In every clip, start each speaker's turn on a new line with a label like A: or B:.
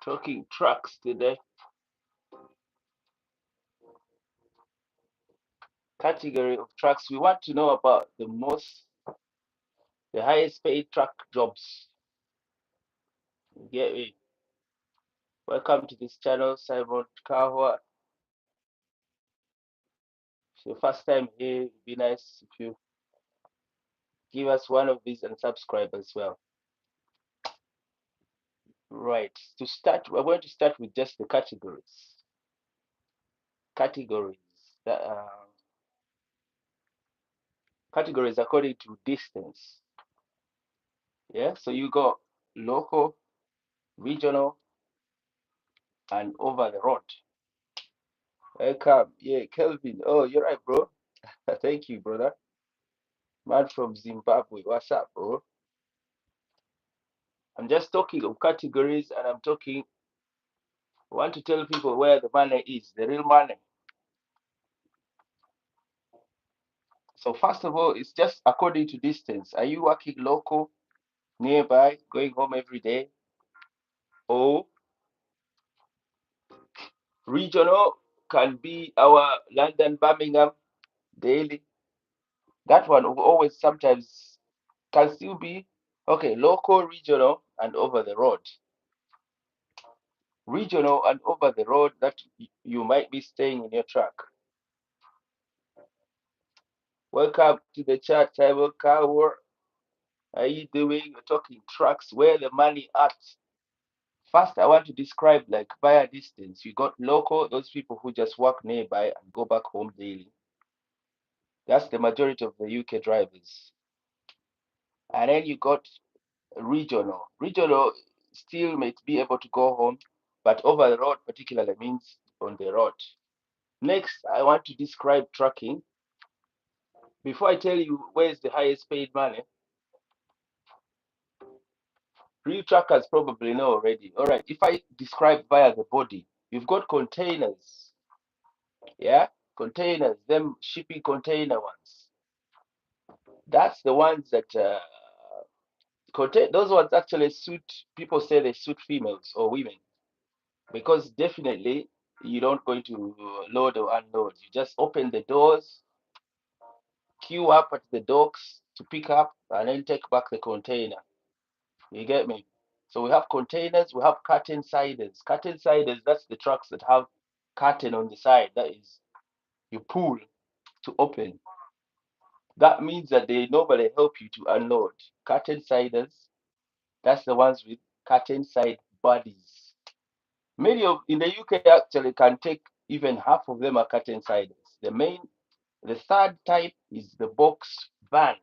A: Talking trucks today. Category of trucks. We want to know about the highest paid truck jobs. You get me? Welcome to this channel, Simon Kahwa. If your first time here, it'd be nice if you give us one of these and subscribe as well. Right. To start, we're going to start with just the categories. Categories. The, categories according to distance. Yeah. So you got local, regional, and over the road. Welcome. Yeah, Kelvin. Oh, you're right, bro. Thank you, brother. Man from Zimbabwe. What's up, bro? I'm just talking of categories and I'm talking, I want to tell people where the money is, the real money. So, first of all, it's just according to distance. Are you working local, nearby, going home every day? Or regional can be our London, Birmingham, daily. That one will always sometimes can still be okay, local, regional, and over the road. Regional and over the road that you might be staying in your truck. Welcome to the chat, Table Cower. How you doing? We're talking trucks. Where the money at? First, I want to describe like via distance. You got local, those people who just work nearby and go back home daily. That's the majority of the UK drivers. And then you got regional. Regional still might be able to go home, but over the road particularly means on the road. Next, I want to describe trucking. Before I tell you where's the highest paid money, real truckers probably know already. All right, if I describe via the body, you've got containers, yeah, containers, them shipping container ones. That's the ones that contain. Those ones actually suit. People say they suit females or women because definitely you don't going to load or unload. You just open the doors, queue up at the docks to pick up, and then take back the container. You get me? So we have containers, we have curtain siders. Curtain siders, that's the trucks that have curtain on the side. That is, you pull to open. That means that they normally help you to unload. Curtain siders, that's the ones with curtain side bodies. Many of in the UK actually can take even half of them are curtain siders. The third type is the box van.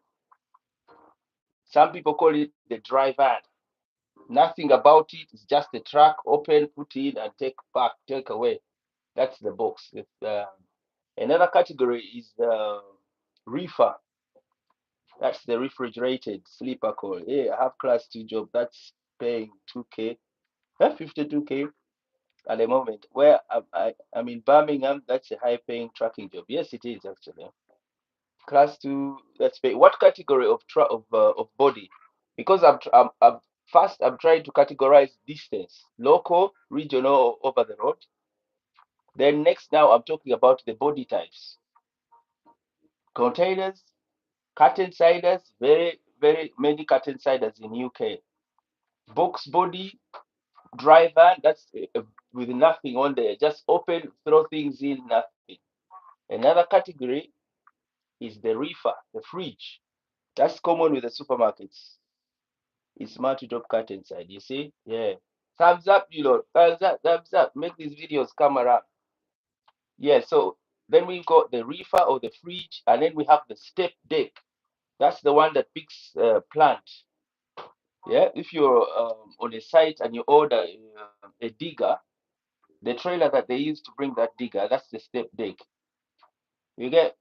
A: Some people call it the dry van. Nothing about it. It's just a truck, open, put in, and take back, take away. That's the box. Another category is the reefer. That's the refrigerated sleeper call. Yeah, I have class two job. That's paying 2K, 52K at the moment. Where I'm in Birmingham, that's a high paying trucking job. Yes, it is actually. Class two, that's pay. What category of of body? Because I'm first I'm trying to categorize distance, local, regional, or over the road. Then next now I'm talking about the body types. Containers, curtain siders, very many curtain siders in UK. Box body, dry van, that's with nothing on there. Just open, throw things in, nothing. Another category is the reefer, the fridge. That's common with the supermarkets. It's multi-drop curtain side, you see? Yeah. Thumbs up, you know. Thumbs up, thumbs up. Make these videos come around. Yeah, so then we got the reefer or the fridge, and then we have the step deck. That's the one that picks plant. Yeah, if you're on a site and you order a digger, the trailer that they use to bring that digger, that's the step deck. You get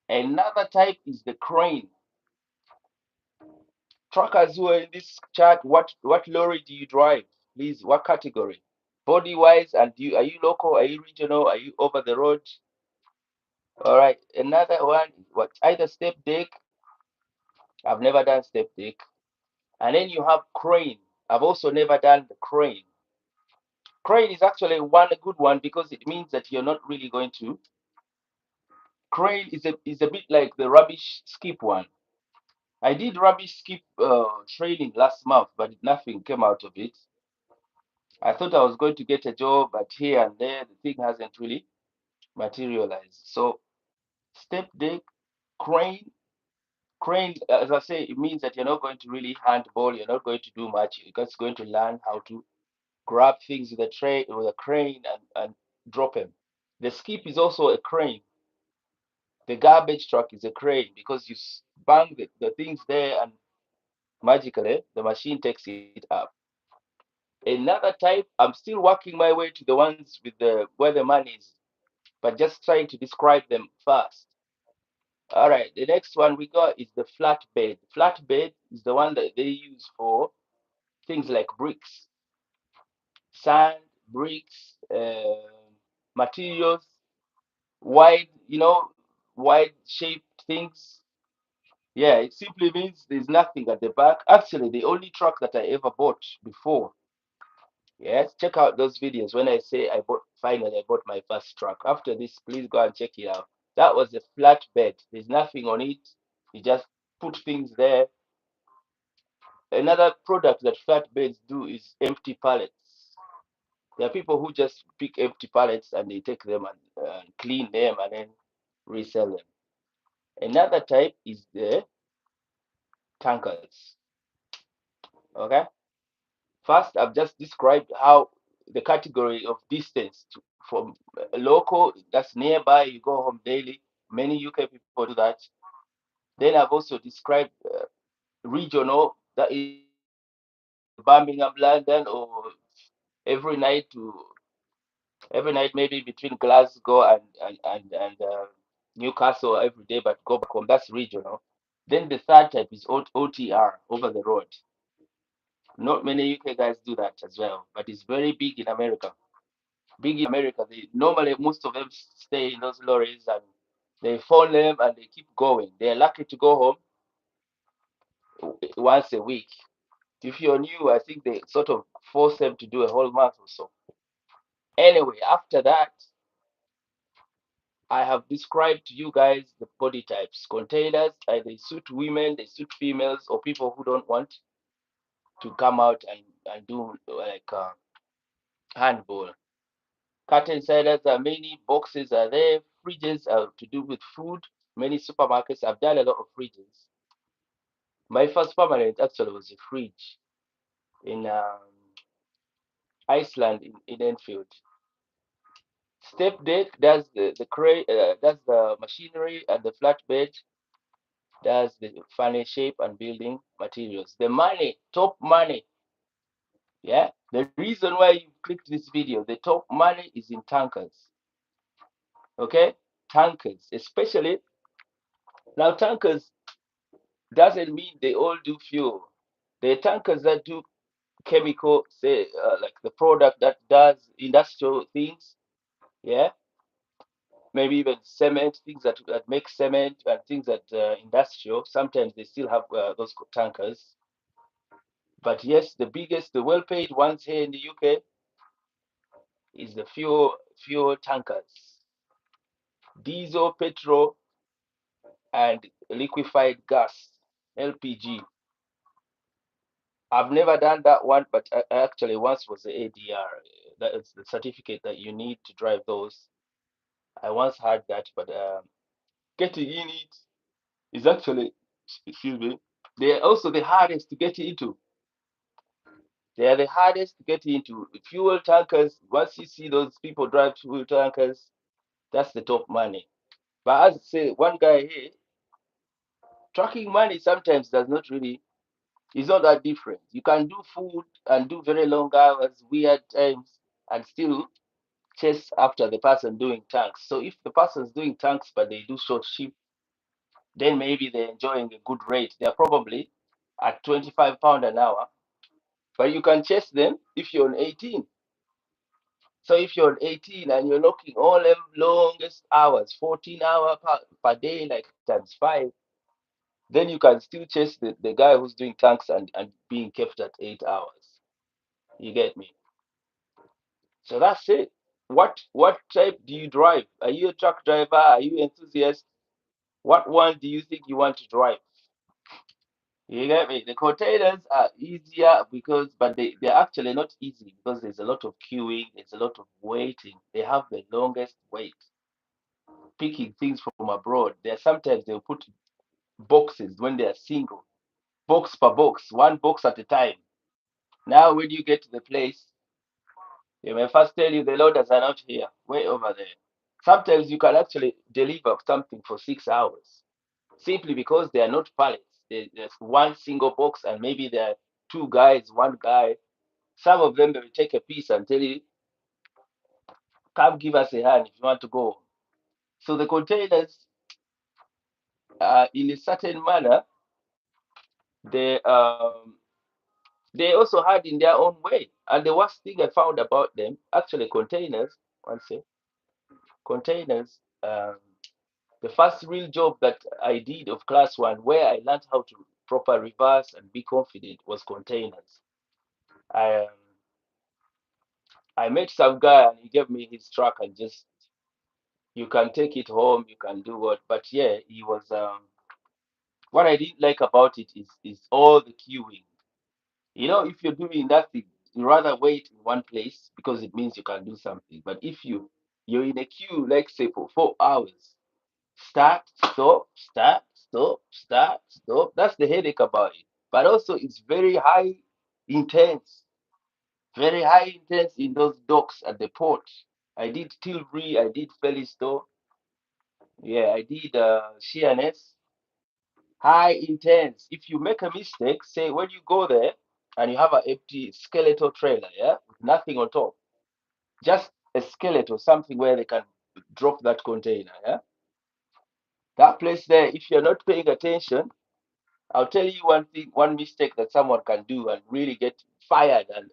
A: another type is the crane. Truckers who are in this chat, what lorry do you drive? Please, what category? Body wise, and are you local? Are you regional? Are you over the road? All right. Another one, what either step deck. I've never done step deck. And then you have crane. I've also never done the crane. Crane is actually one a good one because it means that you're not really going to. Crane is a bit like the rubbish skip one. I did rubbish skip training last month, but nothing came out of it. I thought I was going to get a job, but here and there the thing hasn't really materialized. So step deck, crane, crane. As I say, it means that you're not going to really handball. You're not going to do much. You're just going to learn how to grab things with a tray with a crane and drop them. The skip is also a crane. The garbage truck is a crane because you bang the things there and magically the machine takes it up. Another type, I'm still working my way to the ones with the where the money is, but just trying to describe them first. All right, the next one we got is the flatbed. Flatbed is the one that they use for things like bricks, sand, bricks, materials, wide, wide shaped things. Yeah, it simply means there's nothing at the back. Actually, the only truck that I ever bought before. Yes, check out those videos when I say finally I bought my first truck. After this, please go and check it out. That was a flatbed. There's nothing on it. You just put things there. Another product that flatbeds do is empty pallets. There are people who just pick empty pallets and they take them and clean them and then resell them. Another type is the tankers. Okay. First, I've just described how the category of distance from local, that's nearby, you go home daily. Many UK people do that. Then I've also described regional, that is Birmingham, London, or every night to every night maybe between Glasgow and Newcastle every day, but go back home. That's regional. Then the third type is OTR, over the road. Not many UK guys do that as well, but it's very big in America. Big in America, they normally most of them stay in those lorries and they phone them and they keep going. They're lucky to go home once a week. If you're new, I think they sort of force them to do a whole month or so. Anyway, after that, I have described to you guys the body types. Containers, they suit women, they suit females, or people who don't want to come out and do like handball. Curtain siders are many, boxes are there, fridges are to do with food. Many supermarkets, I've done a lot of fridges. My first permanent actually was a fridge in Iceland in Enfield. Step deck does the crane, does the machinery, and the flatbed does the funny shape and building materials. The money, top money, yeah. The reason why you clicked this video, the top money is in tankers. Okay, tankers, especially now. Tankers doesn't mean they all do fuel. The tankers that do chemical, say like the product that does industrial things, yeah, maybe even cement, things that make cement and things that industrial. Sometimes they still have those tankers. But yes, the biggest, the well-paid ones here in the UK is the fuel tankers, diesel, petrol, and liquefied gas, LPG. I've never done that one, but I actually once was the ADR. That is the certificate that you need to drive those. I once had that, but getting in it is actually, excuse me, they're also the hardest to get into. They are the hardest to get into. Fuel tankers, once you see those people drive fuel tankers, that's the top money. But as I say, one guy here, tracking money sometimes does not really, it's not that different. You can do food and do very long hours, weird times, and still chase after the person doing tanks. So if the person's doing tanks but they do short shift, then maybe they're enjoying a good rate. They're probably at £25 an hour, but you can chase them if you're on 18. So if you're on 18 and you're looking all them longest hours, 14 hours per day, like times five, then you can still chase the guy who's doing tanks and being kept at 8 hours. You get me? So that's it. What type do you drive? Are you a truck driver? Are you enthusiast? What one do you think you want to drive? You get me? The containers are easier because, but they're actually not easy because there's a lot of queuing, there's a lot of waiting. They have the longest wait. Picking things from abroad, there sometimes they'll put boxes when they are single, box per box, one box at a time. Now, when you get to the place, they may first tell you the loaders are not here, way over there. Sometimes you can actually deliver something for 6 hours simply because they are not pallets. There's one single box, and maybe there are two guys, one guy. Some of them will take a piece and tell you, come give us a hand if you want to go. So the containers, in a certain manner, they they also had in their own way. And the worst thing I found about them, actually, containers. One sec, containers. The first real job that I did of class one, where I learned how to proper reverse and be confident, was containers. I um, I met some guy and he gave me his truck and just you can take it home, you can do what. But yeah, he was what I didn't like about it is all the queuing. You know, if you're doing nothing, you rather wait in one place because it means you can do something. But if you're in a queue, like say for 4 hours, start, stop, start, stop, start, stop. That's the headache about it. But also it's intense, very high intense in those docks at the port. I did Tilbury, I did Felixstowe, yeah, I did Sheerness. High intense. If you make a mistake, say when you go there and you have an empty skeletal trailer, yeah, with nothing on top, just a skeleton, something where they can drop that container, yeah. That place there, if you're not paying attention, I'll tell you one thing, one mistake that someone can do and really get fired and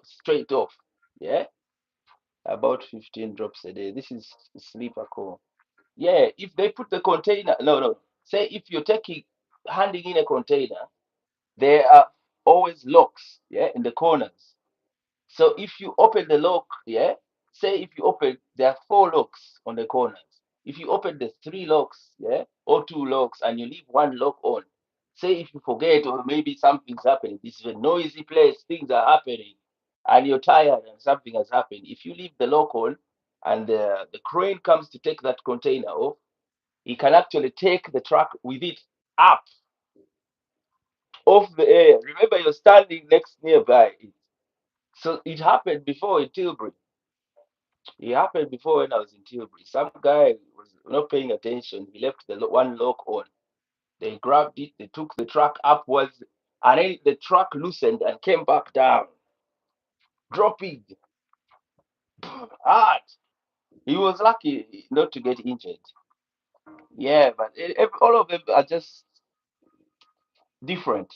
A: straight off, yeah. About 15 drops a day. This is sleeper call. Yeah, if they put the container, no, no. Say if you're handing in a container, there are always locks, yeah, in the corners. So if you open the lock, yeah, say if you open, there are four locks on the corners. If you open the three locks, yeah, or two locks, and you leave one lock on, say if you forget or maybe something's happening, this is a noisy place, things are happening, and you're tired and something has happened. If you leave the lock on and the crane comes to take that container off, he can actually take the truck with it up off the air. Remember, you're standing nearby. So it happened before in Tilbury. It happened before when I was in Tilbury. Some guy was not paying attention. He left the one lock on. They grabbed it. They took the truck upwards, and then the truck loosened and came back down, dropping hard. He was lucky not to get injured. Yeah, but all of them are just different.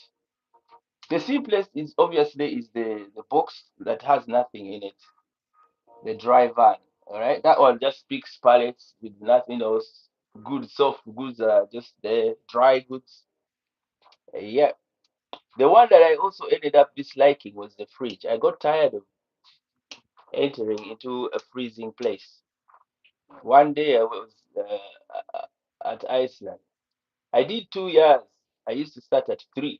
A: The simplest is obviously is the box that has nothing in it, the dry van. All right, that one just picks pallets with nothing else. Good soft goods are just there, dry goods. Yeah, the one that I also ended up disliking was the fridge. I got tired of entering into a freezing place. One day I was at Iceland. I did 2 years. I used to start at 3.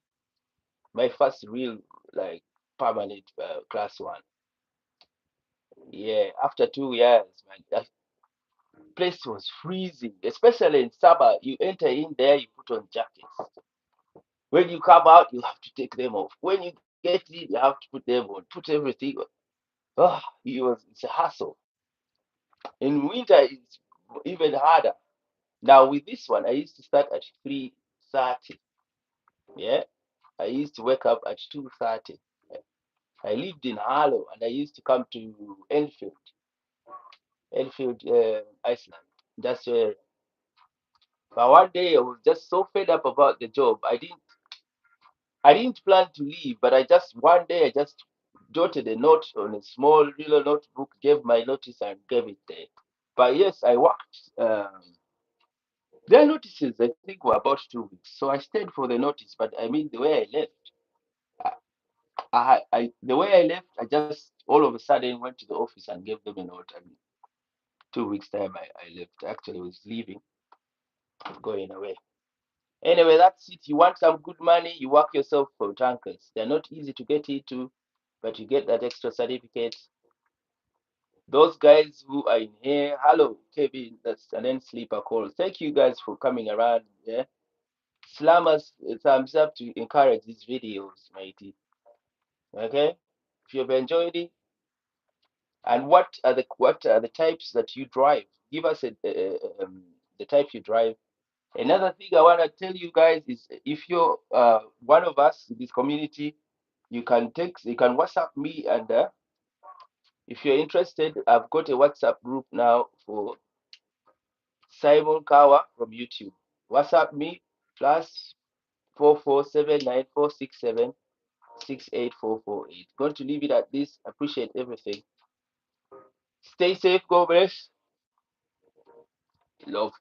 A: My first real like permanent class one. Yeah, after 2 years, man, that place was freezing, especially in summer. You enter in there, you put on jackets. When you come out, you have to take them off. When you get in, you have to put them on, put everything on. Oh, it's a hassle. In winter, it's even harder. Now with this one, I used to start at 3:30. Yeah, I used to wake up at 2:30. I lived in Harlow, and I used to come to Enfield, Iceland. That's where. But one day I was just so fed up about the job. I didn't plan to leave, but I just one day I just jotted a note on a small little notebook, gave my notice and gave it there. But yes, I worked. Their notices I think were about 2 weeks, so I stayed for the notice. But I mean, the way I left, the way I left, I just All of a sudden, went to the office and gave them a note. And 2 weeks time, I left. Actually, I was leaving, going away. Anyway, that's it. You want some good money, you work yourself for tankers. They're not easy to get into, but you get that extra certificate. Those guys who are in here, hello, Kevin, that's an end sleeper call. Thank you guys for coming around. Yeah, slam us thumbs up to encourage these videos, matey. Okay, if you've enjoyed it, and what are the types that you drive? Give us the type you drive. Another thing I want to tell you guys is if you're one of us in this community, you can text, you can WhatsApp me, and if you're interested, I've got a WhatsApp group now for Simon Kawa from YouTube. WhatsApp me +44794676844. Going to leave it at this. Appreciate everything. Stay safe, God bless. Love.